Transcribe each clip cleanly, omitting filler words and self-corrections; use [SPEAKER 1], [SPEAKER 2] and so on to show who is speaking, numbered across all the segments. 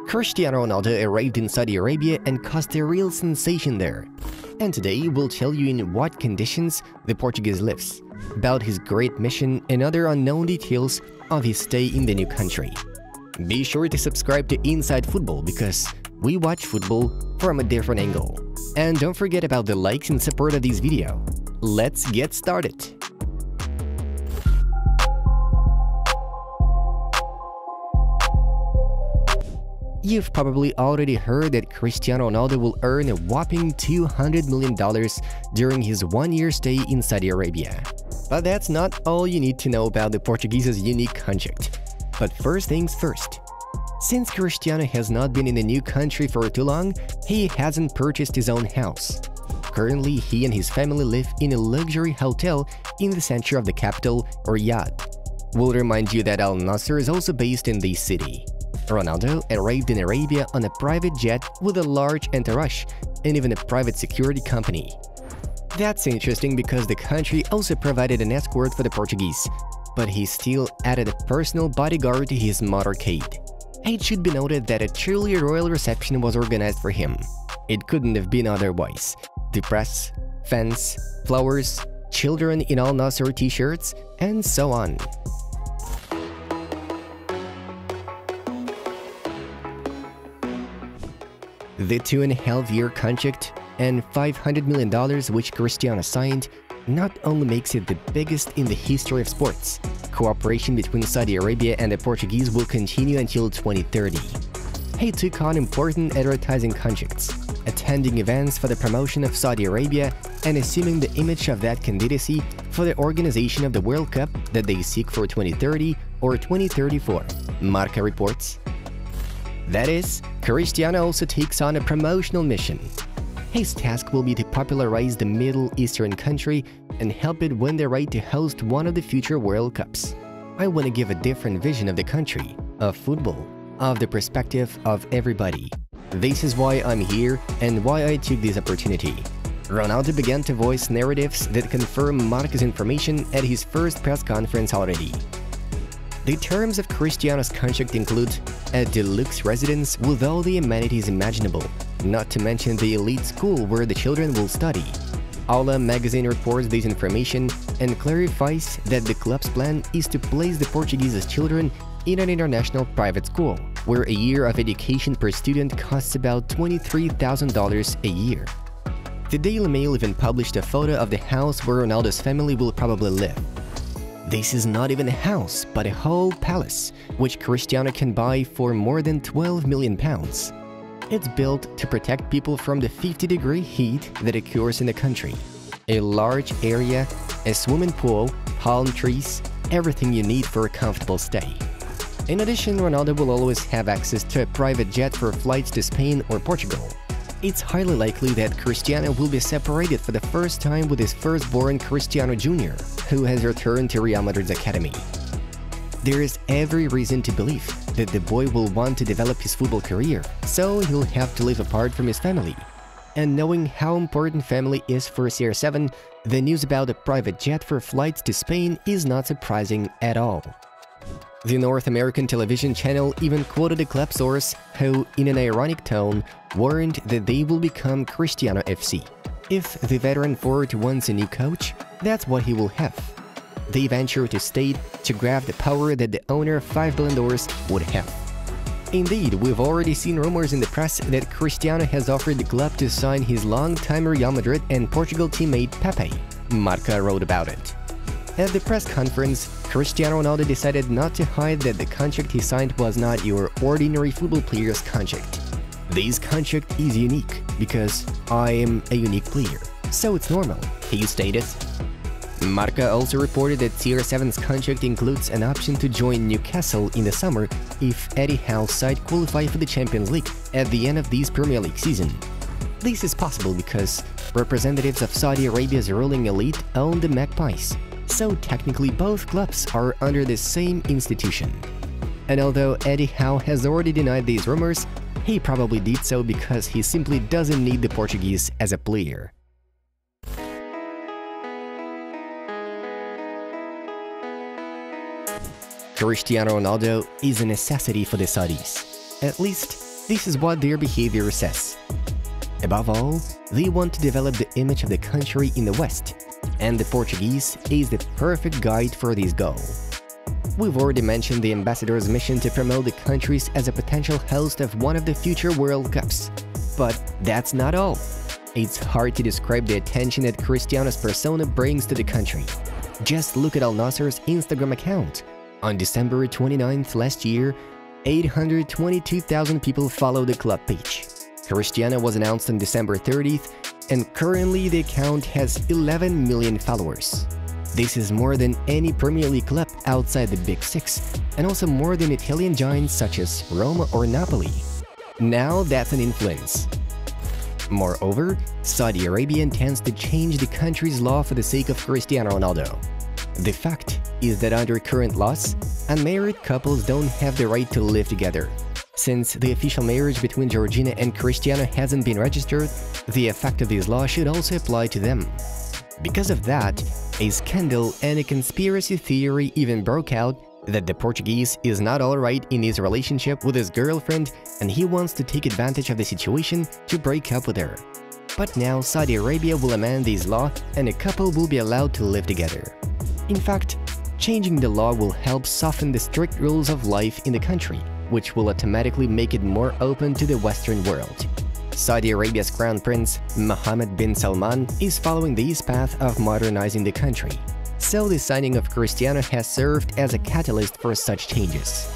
[SPEAKER 1] Cristiano Ronaldo arrived in Saudi Arabia and caused a real sensation there. And today we'll tell you in what conditions the Portuguese lives, about his great mission and other unknown details of his stay in the new country. Be sure to subscribe to Inside Football because we watch football from a different angle. And don't forget about the likes and support of this video. Let's get started! You've probably already heard that Cristiano Ronaldo will earn a whopping $200 million during his one-year stay in Saudi Arabia. But that's not all you need to know about the Portuguese's unique contract. But first things first. Since Cristiano has not been in a new country for too long, he hasn't purchased his own house. Currently, he and his family live in a luxury hotel in the center of the capital, Riyadh. We'll remind you that Al Nassr is also based in this city. Ronaldo arrived in Arabia on a private jet with a large entourage and even a private security company. That's interesting because the country also provided an escort for the Portuguese, but he still added a personal bodyguard to his motorcade. It should be noted that a truly royal reception was organized for him. It couldn't have been otherwise. The press, fans, flowers, children in Al Nassr t-shirts, and so on. The 2.5-year contract and $500 million which Cristiano signed not only makes it the biggest in the history of sports. Cooperation between Saudi Arabia and the Portuguese will continue until 2030. He took on important advertising contracts, attending events for the promotion of Saudi Arabia and assuming the image of that candidacy for the organization of the World Cup that they seek for 2030 or 2034, Marca reports. That is, Cristiano also takes on a promotional mission. His task will be to popularize the Middle Eastern country and help it win the right to host one of the future World Cups. I want to give a different vision of the country, of football, of the perspective of everybody. This is why I'm here and why I took this opportunity. Ronaldo began to voice narratives that confirm Marca's information at his first press conference already. The terms of Cristiano's contract include a deluxe residence with all the amenities imaginable, not to mention the elite school where the children will study. Aula magazine reports this information and clarifies that the club's plan is to place the Portuguese's children in an international private school, where a year of education per student costs about $23,000 a year. The Daily Mail even published a photo of the house where Ronaldo's family will probably live. This is not even a house, but a whole palace, which Cristiano can buy for more than £12 million. It's built to protect people from the 50-degree heat that occurs in the country. A large area, a swimming pool, palm trees, everything you need for a comfortable stay. In addition, Ronaldo will always have access to a private jet for flights to Spain or Portugal. It's highly likely that Cristiano will be separated for the first time with his firstborn Cristiano Jr., who has returned to Real Madrid's academy. There is every reason to believe that the boy will want to develop his football career, so he'll have to live apart from his family. And knowing how important family is for CR7, the news about a private jet for flights to Spain is not surprising at all. The North American television channel even quoted a club source who, in an ironic tone, warned that they will become Cristiano FC. If the veteran forward wants a new coach, that's what he will have. They venture to state to grab the power that the owner of $5 billion would have. Indeed, we've already seen rumors in the press that Cristiano has offered the club to sign his longtime Real Madrid and Portugal teammate Pepe. Marca wrote about it. At the press conference, Cristiano Ronaldo decided not to hide that the contract he signed was not your ordinary football player's contract. This contract is unique because I am a unique player, so it's normal, he stated. Marca also reported that CR7's contract includes an option to join Newcastle in the summer if Eddie Howe's side qualify for the Champions League at the end of this Premier League season. This is possible because representatives of Saudi Arabia's ruling elite own the Magpies. So technically both clubs are under the same institution. And although Eddie Howe has already denied these rumors, he probably did so because he simply doesn't need the Portuguese as a player. Cristiano Ronaldo is a necessity for the Saudis. At least, This is what their behavior says. Above all, they want to develop the image of the country in the West, and the Portuguese is the perfect guide for this goal. We've already mentioned the ambassador's mission to promote the countries as a potential host of one of the future World Cups. But that's not all. It's hard to describe the attention that Cristiano's persona brings to the country. Just look at Al Nassr's Instagram account. On December 29th last year, 822,000 people followed the club page. Cristiano was announced on December 30th, and currently the account has 11 million followers. This is more than any Premier League club outside the Big Six, and also more than Italian giants such as Roma or Napoli. Now that's an influence. Moreover, Saudi Arabia intends to change the country's law for the sake of Cristiano Ronaldo. The fact is that under current laws, unmarried couples don't have the right to live together. Since the official marriage between Georgina and Cristiano hasn't been registered, the effect of this law should also apply to them. Because of that, a scandal and a conspiracy theory even broke out that the Portuguese is not alright in his relationship with his girlfriend and he wants to take advantage of the situation to break up with her. But now Saudi Arabia will amend this law and a couple will be allowed to live together. In fact, changing the law will help soften the strict rules of life in the country, which will automatically make it more open to the Western world. Saudi Arabia's Crown Prince, Mohammed bin Salman, is following this path of modernizing the country. So the signing of Cristiano has served as a catalyst for such changes.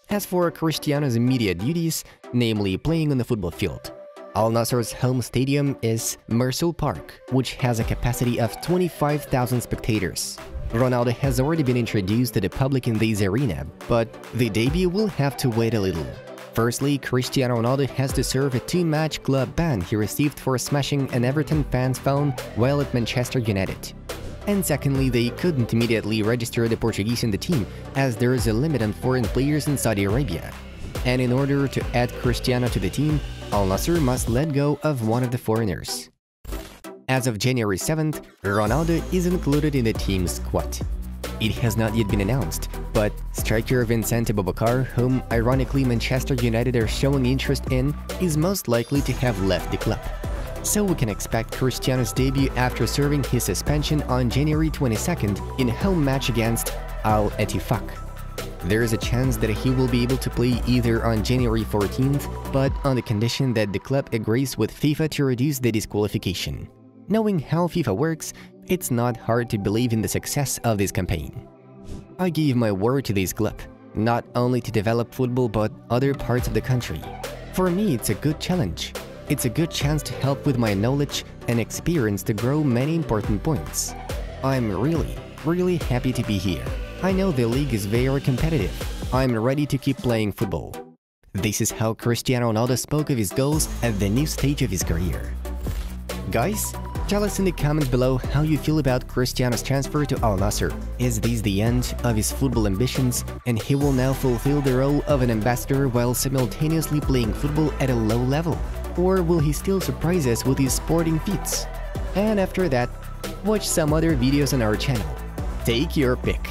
[SPEAKER 1] As for Cristiano's immediate duties, namely playing on the football field, Al Nassr's home stadium is Mersul Park, which has a capacity of 25,000 spectators. Ronaldo has already been introduced to the public in this arena, but the debut will have to wait a little. Firstly, Cristiano Ronaldo has to serve a 2-match club ban he received for smashing an Everton fan's phone while at Manchester United. And secondly, they couldn't immediately register the Portuguese in the team, as there is a limit on foreign players in Saudi Arabia. And in order to add Cristiano to the team, Al Nassr must let go of one of the foreigners. As of January 7th, Ronaldo is included in the team's squad. It has not yet been announced, but striker Vicente Bobokar, whom ironically Manchester United are showing interest in, is most likely to have left the club. So we can expect Cristiano's debut after serving his suspension on January 22nd in a home match against Al Ettifaq. There is a chance that he will be able to play either on January 14th, but on the condition that the club agrees with FIFA to reduce the disqualification. Knowing how FIFA works, it's not hard to believe in the success of this campaign. I give my word to this club, not only to develop football but other parts of the country. For me, it's a good challenge. It's a good chance to help with my knowledge and experience to grow many important points. I'm really happy to be here. I know the league is very competitive. I'm ready to keep playing football. This is how Cristiano Ronaldo spoke of his goals at the new stage of his career. Guys, tell us in the comments below how you feel about Cristiano's transfer to Al Nassr. Is this the end of his football ambitions and he will now fulfill the role of an ambassador while simultaneously playing football at a low level? Or will he still surprise us with his sporting feats? And after that, watch some other videos on our channel. Take your pick.